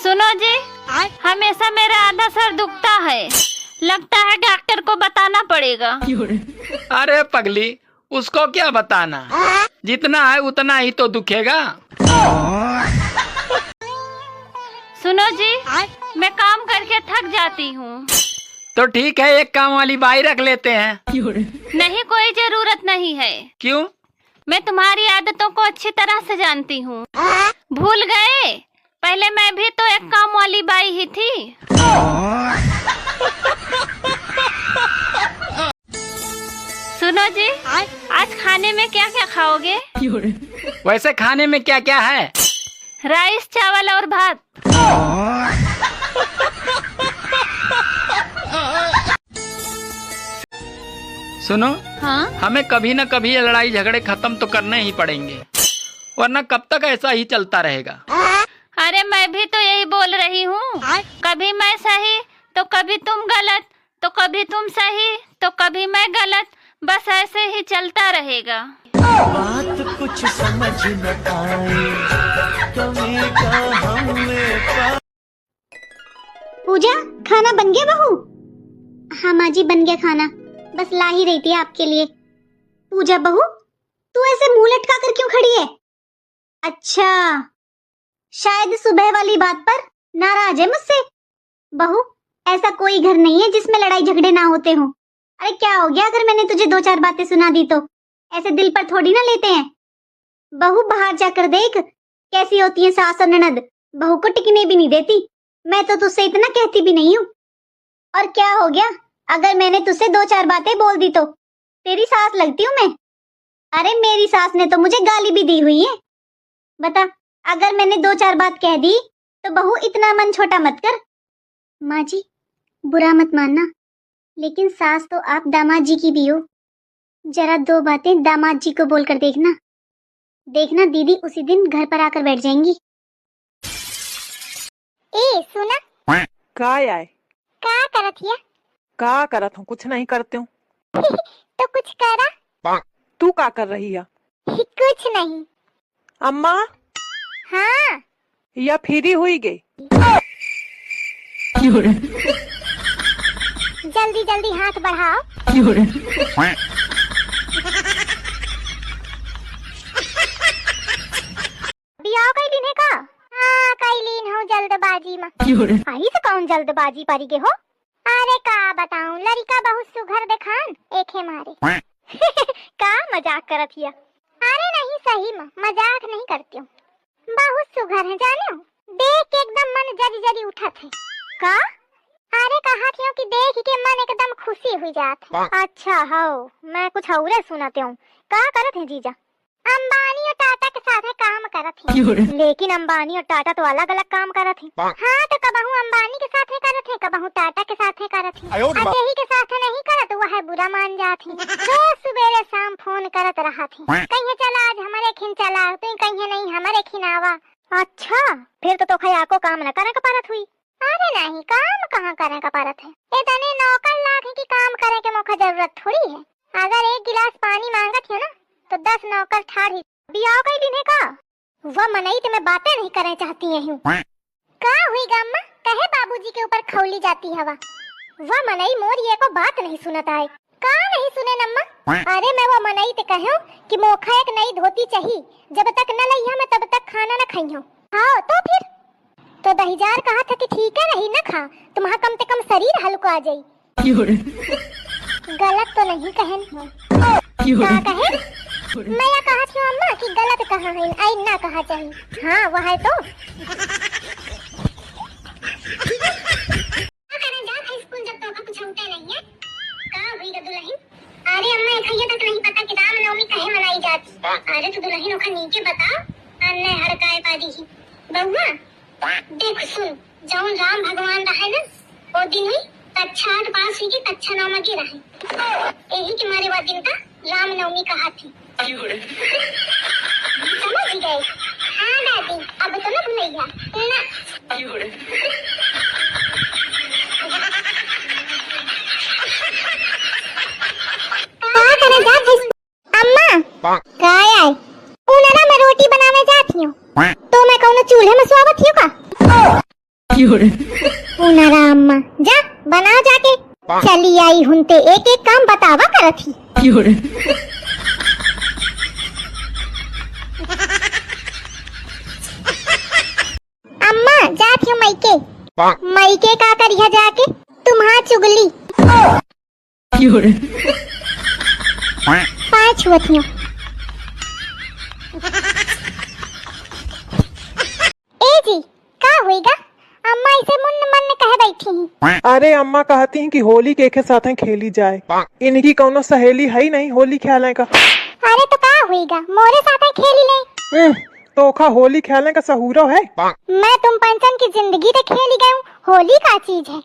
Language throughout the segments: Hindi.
सुनो जी, हमेशा मेरा आधा सर दुखता है, लगता है डॉक्टर को बताना पड़ेगा। अरे पगली, उसको क्या बताना, जितना है उतना ही तो दुखेगा। सुनो जी, मैं काम करके थक जाती हूँ। तो ठीक है, एक काम वाली बाई रख लेते हैं। नहीं, कोई जरूरत नहीं है। क्यों? मैं तुम्हारी आदतों को अच्छी तरह से जानती हूँ। भूल गए? पहले मैं भी तो एक काम वाली बाई ही थी। सुनो जी, आज खाने में क्या क्या खाओगे? वैसे खाने में क्या क्या है? राइस, चावल और भात। सुनो, हाँ? हमें कभी न कभी ये लड़ाई झगड़े खत्म तो करने ही पड़ेंगे, वरना कब तक ऐसा ही चलता रहेगा। अरे मैं भी तो यही बोल रही हूँ, कभी मैं सही तो कभी तुम गलत, तो कभी तुम सही तो कभी मैं गलत, बस ऐसे ही चलता रहेगा। बात कुछ समझ न आए, कमी का हमें पूजा, खाना बन गया बहू? हाँ माँ जी, बन गया खाना, बस ला ही रही थी आपके लिए। पूजा बहू, तू ऐसे मुंह लटका कर क्यों खड़ी है? अच्छा, शायद सुबह वाली बात पर नाराज है मुझसे। बहू, ऐसा कोई घर नहीं है जिसमें लड़ाई झगड़े ना होते हों। अरे क्या हो गया अगर मैंने तुझे दो चार बातें सुना दी तो? ऐसे दिल पर थोड़ी ना लेते हैं। बहू, बाहर जाकर देख कैसी होती है सास और ननद, बहू को टिकने भी नहीं देती। मैं तो तुझसे इतना कहती भी नहीं हूँ। और क्या हो गया अगर मैंने तुझसे दो चार बातें बोल दी तो? तेरी सास लगती हूँ मैं? अरे मेरी सास ने तो मुझे गाली भी दी हुई है। बता, अगर मैंने दो चार बात कह दी तो बहू इतना मन छोटा मत कर। माँ जी, बुरा मत मानना, लेकिन सास तो आप दामाद जी की भी हो। जरा दो बातें दामाद जी को बोलकर देखना, देखना दीदी उसी दिन घर पर आकर बैठ जाएंगी। ए सुना, का आए? का करत हिया? का करत हूँ? कुछ नहीं करते हूँ। तो कुछ करा। तू का कर रही है? कुछ नहीं। अम्मा, हाँ, या फ्री हुई गई? जल्दी जल्दी हाथ बढ़ाओ। बियाह कैलिन है का? हाँ, कैलिन हूँ जल्दबाजी में। आई से कौन जल्दबाजी परी के हो? अरे का बताऊं, लड़का बहुत सुघर देखान एक है मारे। का मजाक करत हिया? अरे नहीं, सही में मजाक नहीं करती हूँ। बहुत सुघर है जाने हो, देख के एकदम मन जरी जरी उठत है। का? अरे कहा थी कि देख के मन एकदम खुशी हुई जात है। अच्छा हो, मैं कुछ और सुनाते हूँ। का करत है जीजा? अंबानी और टाटा के साथ काम करत है। लेकिन अंबानी और टाटा तो अलग अलग काम करत है। हाँ, तो कबहू अंबानी के साथ करत है, कबहू टाटा के साथ करत है। अतेही के साथ नहीं करत, वह बुरा मान जात है। रोज सुबेरे शाम फोन करत रहत है, कहीं चला आज हमारे खिन चला, तो कहीं नहीं हमारे खिन आवा। अच्छा, फिर तो खया को काम न करे का पारत हुई। अरे नहीं, काम कहाँ करे का पारत है, इतने नौकर लाख है कि काम करे के मौका जरूरत थोड़ी है। अगर एक गिलास पानी मांगत है ना तो 10 नौकर ठाड़ी। बियाह कैलिन है का? वह मनई तो मैं बातें नहीं करे चाहती हूँ। का हुई गामा, कहे बाबूजी के ऊपर खौली जाती हवा। वह मनई मोर ये को बात नहीं सुनत आए। का नहीं सुने नम्मा? अरे मैं वो मनई ते कहूँ कि मोखा एक नई धोती चाहिए, जब तक न लइहा मैं तब तक खाना न खाइयो। हाँ तो फिर तो दहीजार कहा था कि ठीक है नहीं न खा, तुम्हारा कम से कम शरीर हल्को आ जाये। गलत तो नहीं कहन? का कहे? मैं या कहा थी अम्मा कि गलत कहा है, आई ना कहा चाहिए। हाँ वह है तो। स्कूल जब तो कुछ होते नहीं है। का हुई ग दुल्हन? अरे अम्मा ये तक नहीं पता कि रामनवमी कहे मनाई जाती। अरे तो दुल्हन ओखा नीचे बता, अन्य हड़काए पादी ही। बउआ देख सुन, जौन राम भगवान रहे ना वो दिन हुई कक्षा 8 पास हुई कि कक्षा 9 में की रहे। यही के मारे वो दिन का रामनवमी कहा थी। समझ गए? हाँ दादी, अब तो ना भूलैया ना। अम्मा का आए? उनरा मैं रोटी बनावे जाती हूँ, तो मैं कहूँ चूल्हे में स्वागत हियो का? पुनरा अम्मा जा बना जाके चली आई हुनते एक एक काम बतावा करत ही। अम्मा जात हूँ मायके का करिया जाके तुम्हारा चुगली पाँच हुआ ए जी का होएगा अम्मा इसे मुन्न मन कह बैठी हैं। अरे अम्मा कहती हैं कि होली के साथ खेली जाए। इनकी कौनो सहेली है ही नहीं होली खेलने का। अरे तो का होएगा मोरे साथ खेली ले। तोखा होली खेलने का सहूरो है। मैं तुम पंचन की जिंदगी तो खेली गई हूँ, होली का चीज है।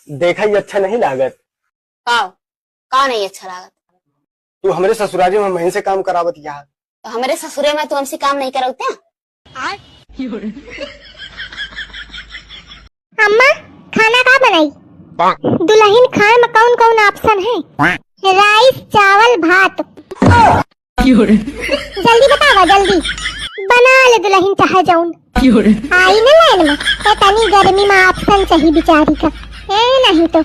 देखा ही अच्छा नहीं लागत। का नहीं अच्छा लागत। तू हमारे ससुराली में महीन से काम करावत यहाँ। तो हमारे ससुरे में तू हमसे काम नहीं कराते। अम्मा खाना का बनाई? दुल्हन खाए में कौन कौन ऑप्शन है? राइस चावल भात। जल्दी बतावा जल्दी बना ले दुल्हन चाहे जाऊन। आई न लाइन में तनी गर्मी में ऑप्शन चाहिए बिचारी का। ए नहीं तो